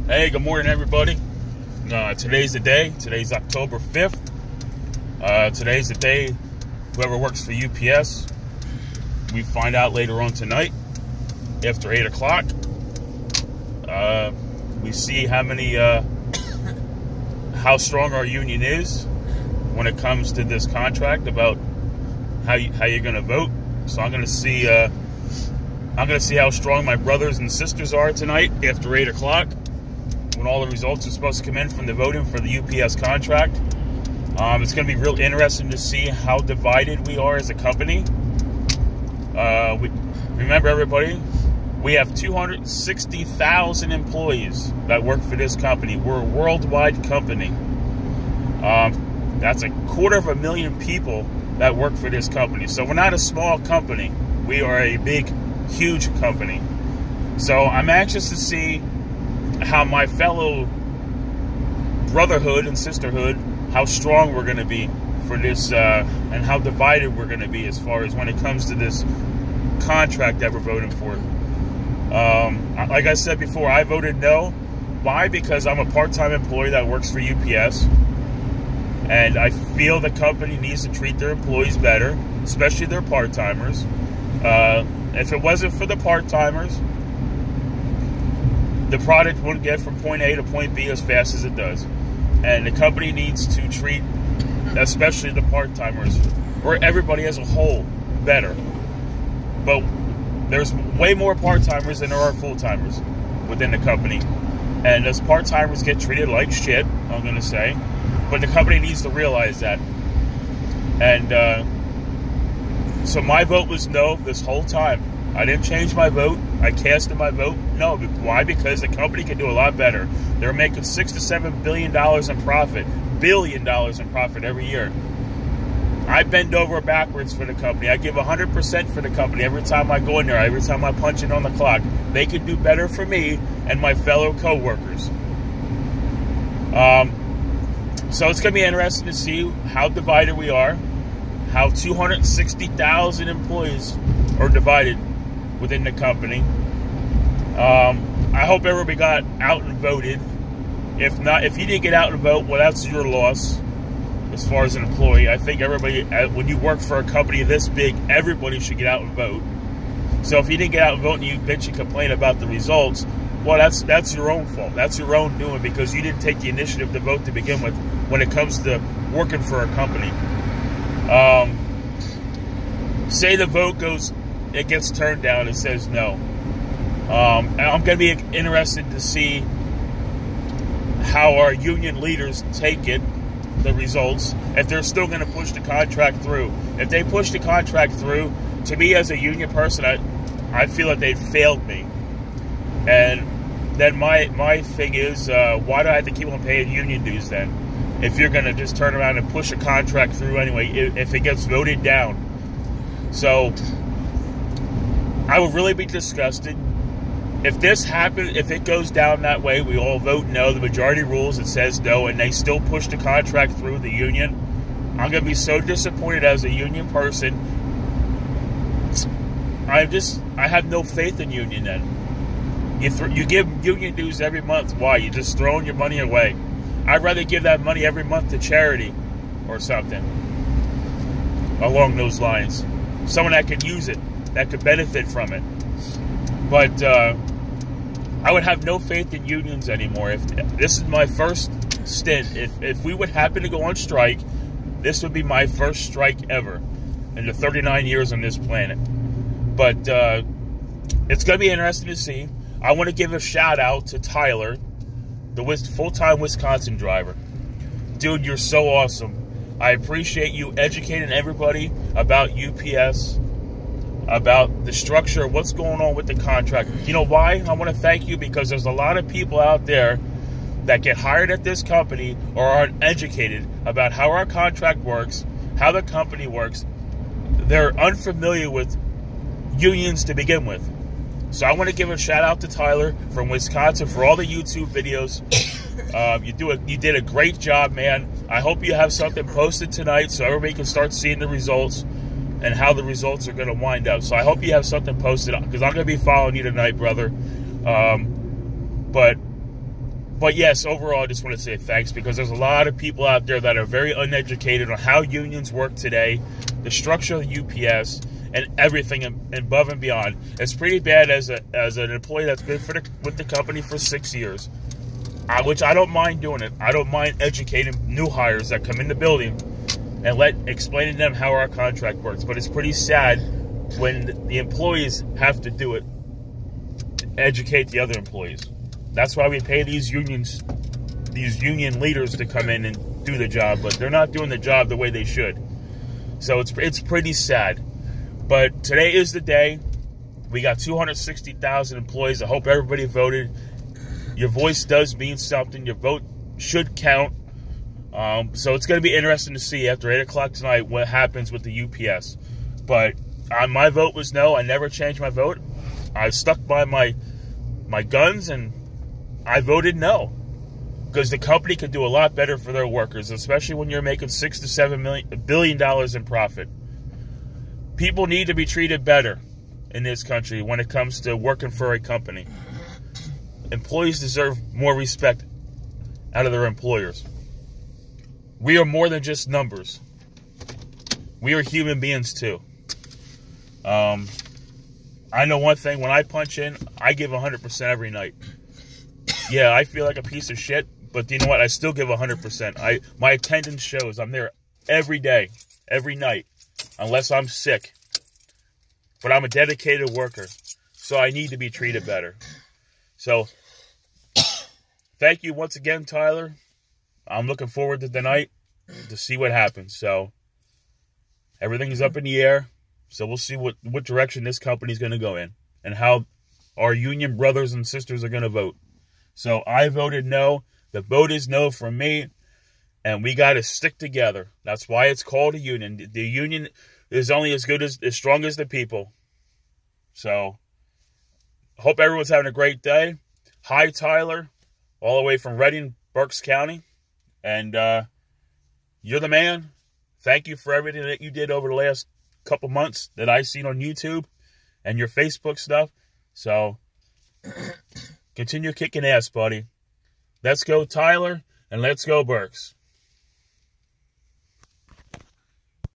Hey, good morning, everybody. Today's the day. Today's October 5th. Today's the day whoever works for UPS, we find out later on tonight after 8 o'clock. We see how strong our union is when it comes to this contract about how you're going to vote. So I'm going to see how strong my brothers and sisters are tonight after 8 o'clock. When all the results are supposed to come in from the voting for the UPS contract. It's going to be real interesting to see how divided we are as a company. Remember, everybody, we have 260,000 employees that work for this company. We're a worldwide company. That's 250,000 people that work for this company. So we're not a small company. We are a big, huge company. So I'm anxious to see how my fellow brotherhood and sisterhood, how strong we're going to be for this, and how divided we're going to be as far as when it comes to this contract that we're voting for. Like I said before, I voted no. Why? Because I'm a part-time employee that works for UPS, and I feel the company needs to treat their employees better, especially their part-timers. If it wasn't for the part-timers, the product wouldn't get from point A to point B as fast as it does. And the company needs to treat, especially the part-timers, or everybody as a whole, better. But there's way more part-timers than there are full-timers within the company. And those part-timers get treated like shit, I'm going to say. But the company needs to realize that. And so my vote was no this whole time. I didn't change my vote. I casted my vote. No. Why? Because the company can do a lot better. They're making $6 to $7 billion in profit. $1 billion in profit every year. I bend over backwards for the company. I give 100% for the company every time I go in there. Every time I punch in on the clock. They can do better for me and my fellow co-workers. So it's going to be interesting to see how divided we are. How 260,000 employees are divided within the company. I hope everybody got out and voted. If not, if you didn't get out and vote, well, that's your loss as far as an employee. I think everybody, when you work for a company this big, everybody should get out and vote. So if you didn't get out and vote and you bitch and complain about the results, well, that's your own fault. That's your own doing because you didn't take the initiative to vote to begin with when it comes to working for a company. Say the vote it gets turned down, it says no. I'm going to be interested to see how our union leaders take it, the results, if they're still going to push the contract through. If they push the contract through, to me as a union person, I feel that they've failed me. And then my thing is, why do I have to keep on paying union dues then? If you're going to just turn around and push a contract through anyway, if it gets voted down. So I would really be disgusted if this happens. If it goes down that way, we all vote no. The majority rules, it says no, and they still push the contract through the union. I'm going to be so disappointed as a union person. I have no faith in union. Then you give union dues every month. Why? You're just throwing your money away. I'd rather give that money every month to charity or something along those lines. Someone that could use it, that could benefit from it. But I would have no faith in unions anymore. If this is my first stint, if we would happen to go on strike, this would be my first strike ever in the 39 years on this planet. But it's going to be interesting to see. I want to give a shout out to Tyler, the full-time Wisconsin driver. Dude, you're so awesome. I appreciate you educating everybody about UPS, about the structure, what's going on with the contract. You know why? I want to thank you because there's a lot of people out there that get hired at this company or are uneducated about how our contract works, how the company works. They're unfamiliar with unions to begin with. So I want to give a shout out to Tyler from Wisconsin for all the YouTube videos. You did a great job, man. I hope you have something posted tonight so everybody can start seeing the results and how the results are going to wind up. So I hope you have something posted because I'm going to be following you tonight, brother. But But yes, overall, I just want to say thanks, because there's a lot of people out there that are very uneducated on how unions work today, the structure of the UPS, and everything above and beyond. It's pretty bad as an employee that's been with the company for 6 years, which I don't mind doing it. I don't mind educating new hires that come in the building and explaining to them how our contract works. But it's pretty sad when the employees have to do it to educate the other employees. That's why we pay these union leaders to come in and do the job, but they're not doing the job the way they should. So it's pretty sad. But today is the day. We got 260,000 employees. I hope everybody voted. Your voice does mean something. Your vote should count. So it's going to be interesting to see after 8 o'clock tonight what happens with the UPS. But my vote was no. I never changed my vote. I stuck by my guns, and I voted no, because the company could do a lot better for their workers, especially when you're making $6 to $7 billion in profit. People need to be treated better in this country when it comes to working for a company. Employees deserve more respect out of their employers. We are more than just numbers. We are human beings too. I know one thing: when I punch in, I give 100% every night. Yeah, I feel like a piece of shit, but you know what? I still give 100%. My attendance shows I'm there every day, every night, unless I'm sick. But I'm a dedicated worker, so I need to be treated better. So, thank you once again, Tyler. I'm looking forward to tonight to see what happens. So, everything is up in the air. So, we'll see what direction this company is going to go in and how our union brothers and sisters are going to vote. So I voted no. The vote is no from me, and we got to stick together. That's why it's called a union. The union is only as strong as the people. So hope everyone's having a great day. Hi, Tyler, all the way from Reading, Berks County, and you're the man. Thank you for everything that you did over the last couple months that I've seen on YouTube and your Facebook stuff. So continue kicking ass, buddy. Let's go, Tyler, and let's go, Berks.